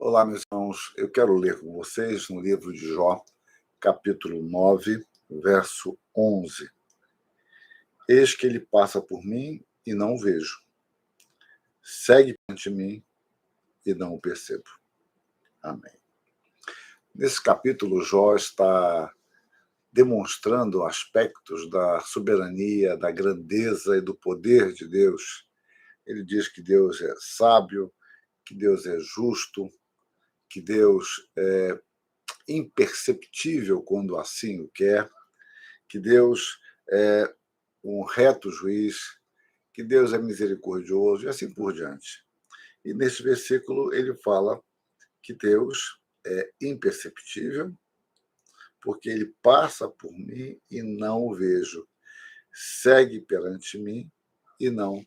Olá, meus irmãos. Eu quero ler com vocês no livro de Jó, capítulo 9, verso 11. Eis que ele passa por mim e não o vejo. Segue perante mim e não o percebo. Amém. Nesse capítulo, Jó está demonstrando aspectos da soberania, da grandeza e do poder de Deus. Ele diz que Deus é sábio, que Deus é justo, que Deus é imperceptível quando assim o quer, que Deus é um reto juiz, que Deus é misericordioso e assim por diante. E neste versículo ele fala que Deus é imperceptível, porque ele passa por mim e não o vejo, segue perante mim e não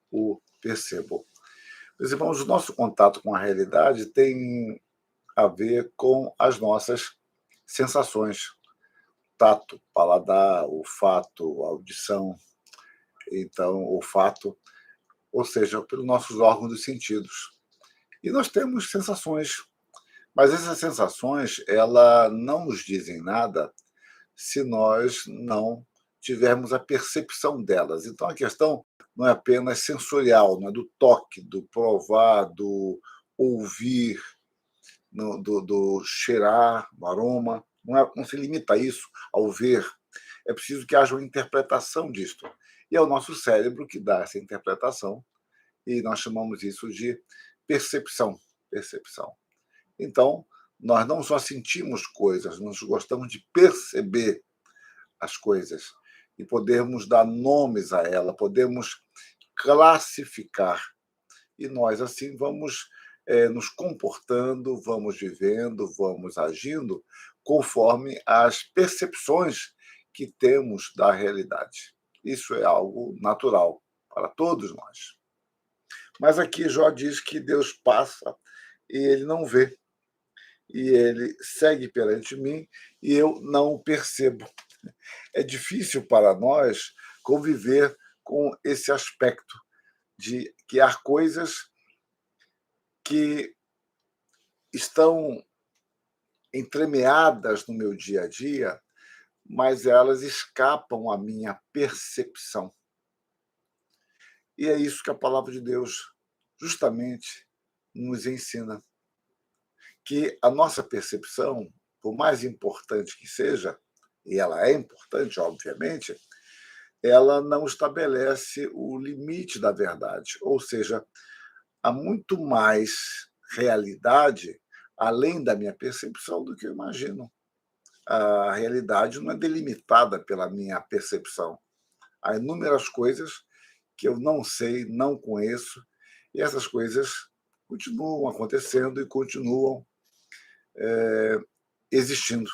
o percebo. Meus irmãos, o nosso contato com a realidade tem a ver com as nossas sensações: tato, paladar, olfato, audição, então, olfato, ou seja, pelos nossos órgãos dos sentidos. E nós temos sensações, mas essas sensações, ela não nos dizem nada se nós não tivermos a percepção delas. Então, a questão não é apenas sensorial, não é do toque, do provar, do ouvir, do cheirar, do aroma, não se limita a isso, ao ver. É preciso que haja uma interpretação disto. E é o nosso cérebro que dá essa interpretação, e nós chamamos isso de percepção. Percepção. Então, nós não só sentimos coisas, nós gostamos de perceber as coisas e podermos dar nomes a ela, podemos classificar. E nós, assim, vamos nos comportando, vamos vivendo, vamos agindo conforme as percepções que temos da realidade. Isso é algo natural para todos nós. Mas aqui Jó diz que Deus passa e ele não vê, e ele segue perante mim e eu não o percebo. É difícil para nós conviver com esse aspecto de que há coisas que estão entremeadas no meu dia a dia, mas elas escapam à minha percepção. E é isso que a palavra de Deus justamente nos ensina, que a nossa percepção, por mais importante que seja, e ela é importante, obviamente, ela não estabelece o limite da verdade, ou seja, há muito mais realidade além da minha percepção do que eu imagino. A realidade não é delimitada pela minha percepção. Há inúmeras coisas que eu não sei, não conheço, e essas coisas continuam acontecendo e continuam existindo.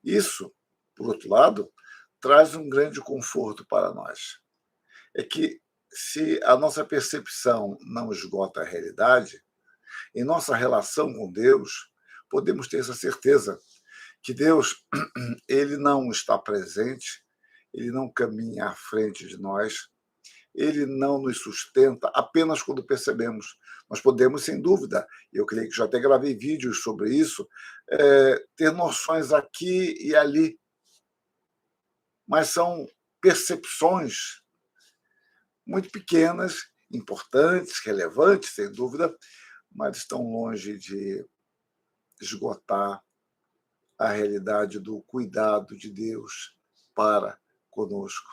Isso, por outro lado, traz um grande conforto para nós. É que, se a nossa percepção não esgota a realidade, em nossa relação com Deus, podemos ter essa certeza que Deus ele não está presente, ele não caminha à frente de nós, ele não nos sustenta apenas quando percebemos. Nós podemos, sem dúvida, eu creio que já até gravei vídeos sobre isso, ter noções aqui e ali, mas são percepções muito pequenas, importantes, relevantes, sem dúvida, mas estão longe de esgotar a realidade do cuidado de Deus para conosco.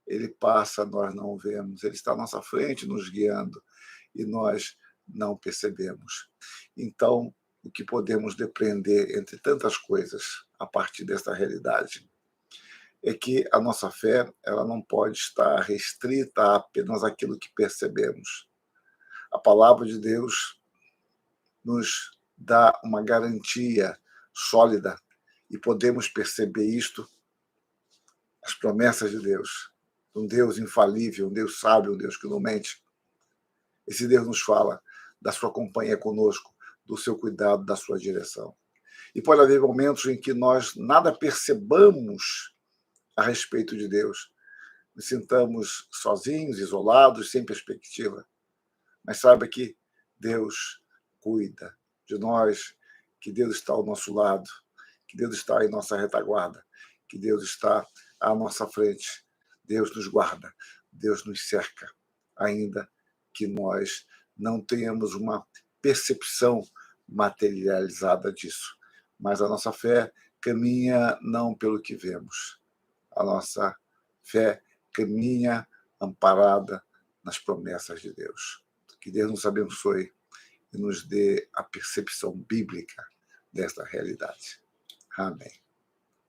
Ele passa, nós não o vemos, ele está à nossa frente nos guiando e nós não percebemos. Então, o que podemos depreender, entre tantas coisas, a partir desta realidade, é que a nossa fé ela não pode estar restrita a apenas aquilo que percebemos. A palavra de Deus nos dá uma garantia sólida e podemos perceber isto, as promessas de Deus, um Deus infalível, um Deus sábio, um Deus que não mente. Esse Deus nos fala da sua companhia conosco, do seu cuidado, da sua direção. E pode haver momentos em que nós nada percebamos a respeito de Deus, nos sintamos sozinhos, isolados, sem perspectiva. Mas saiba que Deus cuida, de nós que Deus está ao nosso lado, que Deus está em nossa retaguarda, que Deus está à nossa frente. Deus nos guarda, Deus nos cerca, ainda que nós não tenhamos uma percepção materializada disso. Mas a nossa fé caminha não pelo que vemos. A nossa fé caminha amparada nas promessas de Deus. Que Deus nos abençoe e nos dê a percepção bíblica desta realidade. Amém.